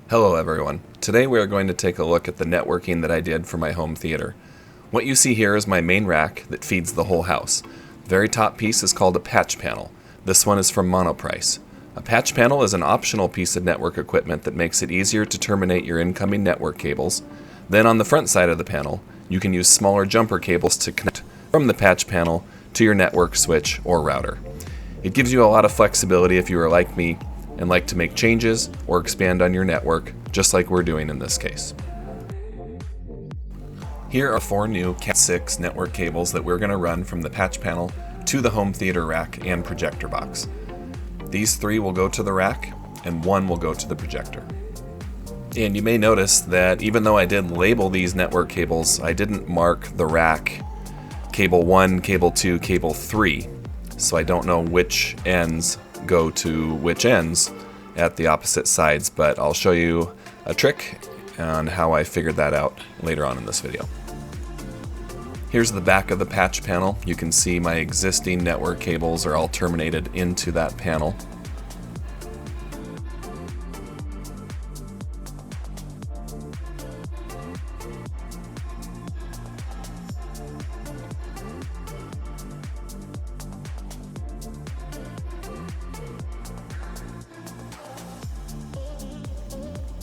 Hello everyone. Today we are going to take a look at the networking that I did for my home theater. What you see here is my main rack that feeds the whole house. The very top piece is called a patch panel. This one is from Monoprice. A patch panel is an optional piece of network equipment that makes it easier to terminate your incoming network cables. Then on the front side of the panel, you can use smaller jumper cables to connect from the patch panel to your network switch or router. It gives you a lot of flexibility if you are like me and like to make changes or expand on your network, just like we're doing in this case. Here are 4 new Cat 6 network cables that we're going to run from the patch panel to the home theater rack and projector box. These 3 will go to the rack and 1 will go to the projector. And you may notice that even though I did label these network cables, I didn't mark the rack cable 1, cable 2, cable 3, so I don't know which ends go to which ends at the opposite sides, but I'll show you a trick on how I figured that out later on in this video. Here's the back of the patch panel. You can see my existing network cables are all terminated into that panel.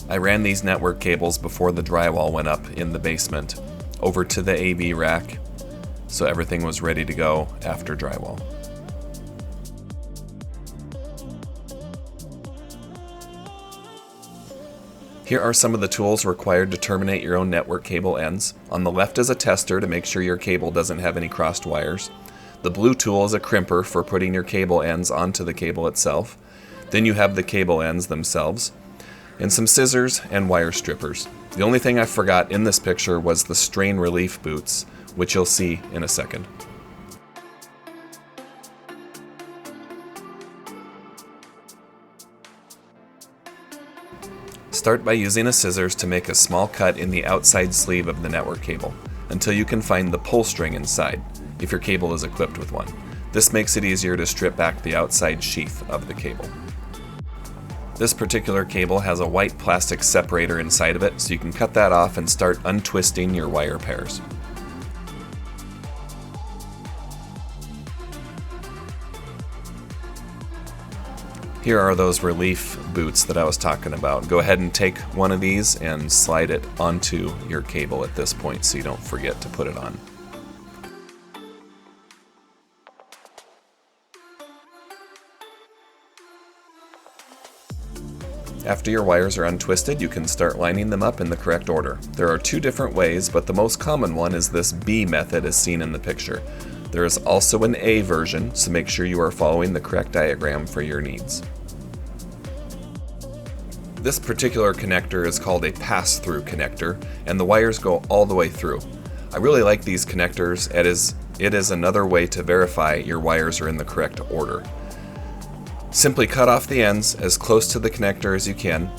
I ran these network cables before the drywall went up in the basement over to the AV rack, so everything was ready to go after drywall. Here are some of the tools required to terminate your own network cable ends. On the left is a tester to make sure your cable doesn't have any crossed wires. The blue tool is a crimper for putting your cable ends onto the cable itself. Then you have the cable ends themselves, and some scissors and wire strippers. The only thing I forgot in this picture was the strain relief boots, which you'll see in a second. Start by using a scissors to make a small cut in the outside sleeve of the network cable until you can find the pull string inside, if your cable is equipped with one. This makes it easier to strip back the outside sheath of the cable. This particular cable has a white plastic separator inside of it, so you can cut that off and start untwisting your wire pairs. Here are those relief boots that I was talking about. Go ahead and take one of these and slide it onto your cable at this point so you don't forget to put it on. After your wires are untwisted, you can start lining them up in the correct order. There are 2 different ways, but the most common one is this B method as seen in the picture. There is also an A version, so make sure you are following the correct diagram for your needs. This particular connector is called a pass-through connector, and the wires go all the way through. I really like these connectors. It is another way to verify your wires are in the correct order. Simply cut off the ends as close to the connector as you can.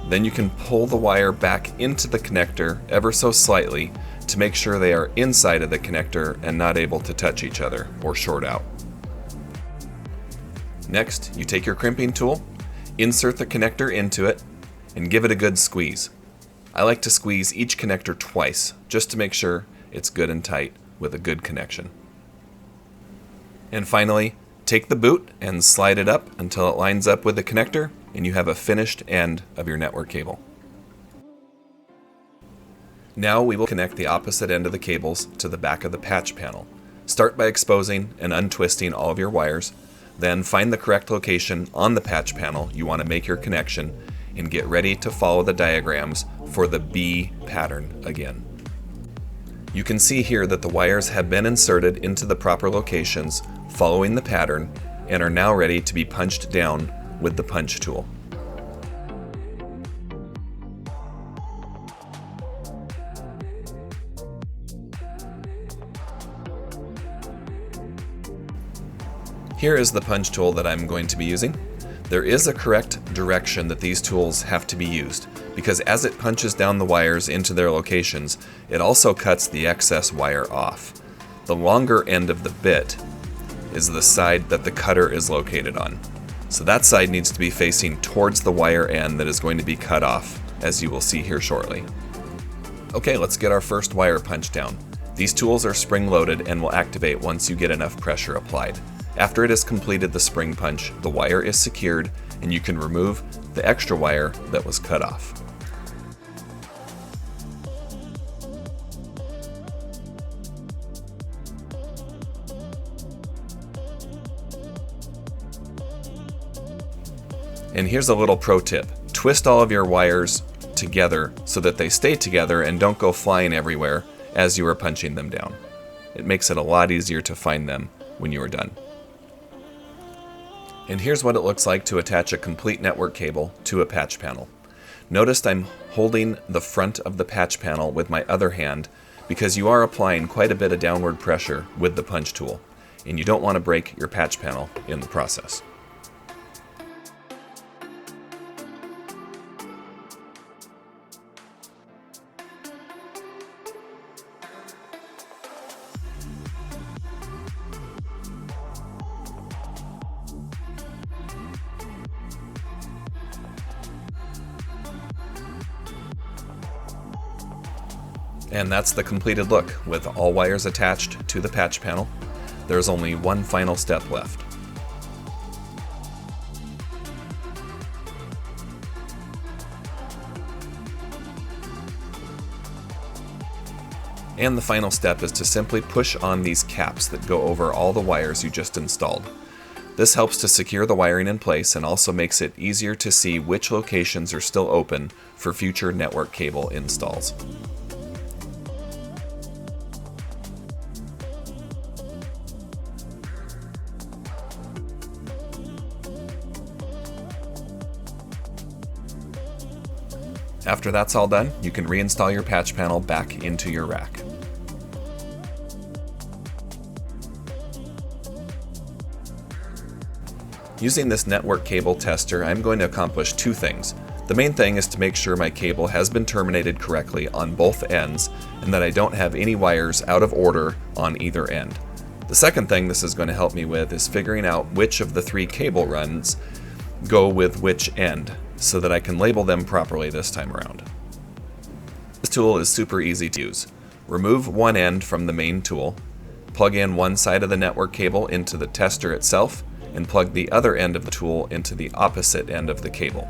Then you can pull the wire back into the connector ever so slightly to make sure they are inside of the connector and not able to touch each other or short out. Next, you take your crimping tool, insert the connector into it, and give it a good squeeze. I like to squeeze each connector twice just to make sure it's good and tight with a good connection. And finally, take the boot and slide it up until it lines up with the connector, and you have a finished end of your network cable. Now we will connect the opposite end of the cables to the back of the patch panel. Start by exposing and untwisting all of your wires, then find the correct location on the patch panel you want to make your connection, and get ready to follow the diagrams for the B pattern again. You can see here that the wires have been inserted into the proper locations following the pattern and are now ready to be punched down with the punch tool. Here is the punch tool that I'm going to be using. There is a correct direction that these tools have to be used, because as it punches down the wires into their locations, it also cuts the excess wire off. The longer end of the bit is the side that the cutter is located on. So that side needs to be facing towards the wire end that is going to be cut off, as you will see here shortly. Okay, let's get our first wire punched down. These tools are spring-loaded and will activate once you get enough pressure applied. After it has completed the spring punch, the wire is secured and you can remove the extra wire that was cut off. And here's a little pro tip. Twist all of your wires together so that they stay together and don't go flying everywhere as you are punching them down. It makes it a lot easier to find them when you are done. And here's what it looks like to attach a complete network cable to a patch panel. Notice I'm holding the front of the patch panel with my other hand because you are applying quite a bit of downward pressure with the punch tool, and you don't want to break your patch panel in the process. And that's the completed look, with all wires attached to the patch panel. There's only one final step left. And the final step is to simply push on these caps that go over all the wires you just installed. This helps to secure the wiring in place and also makes it easier to see which locations are still open for future network cable installs. After that's all done, you can reinstall your patch panel back into your rack. Using this network cable tester, I'm going to accomplish two things. The main thing is to make sure my cable has been terminated correctly on both ends and that I don't have any wires out of order on either end. The second thing this is going to help me with is figuring out which of the three cable runs go with which end, so that I can label them properly this time around. This tool is super easy to use. Remove one end from the main tool, plug in one side of the network cable into the tester itself, and plug the other end of the tool into the opposite end of the cable.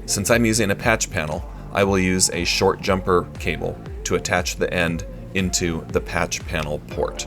Since I'm using a patch panel, I will use a short jumper cable to attach the end into the patch panel port.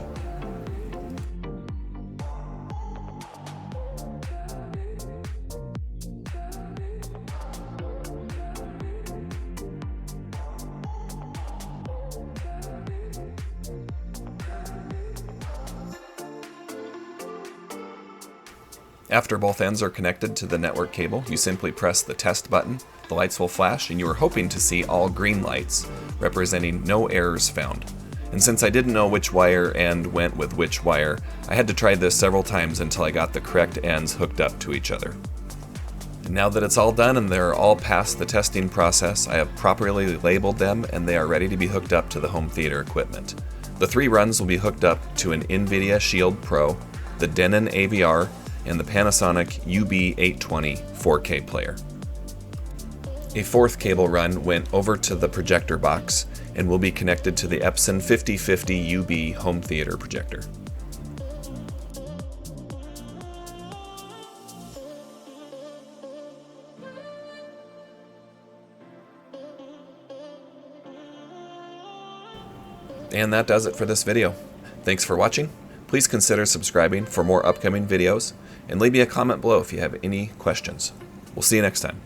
After both ends are connected to the network cable, you simply press the test button, the lights will flash, and you are hoping to see all green lights, representing no errors found. And since I didn't know which wire end went with which wire, I had to try this several times until I got the correct ends hooked up to each other. And now that it's all done and they're all past the testing process, I have properly labeled them and they are ready to be hooked up to the home theater equipment. The three runs will be hooked up to an NVIDIA Shield Pro, the Denon AVR, and the Panasonic UB820 4K player. A fourth cable run went over to the projector box and will be connected to the Epson 5050 UB home theater projector. And that does it for this video. Thanks for watching. Please consider subscribing for more upcoming videos, and leave me a comment below if you have any questions. We'll see you next time.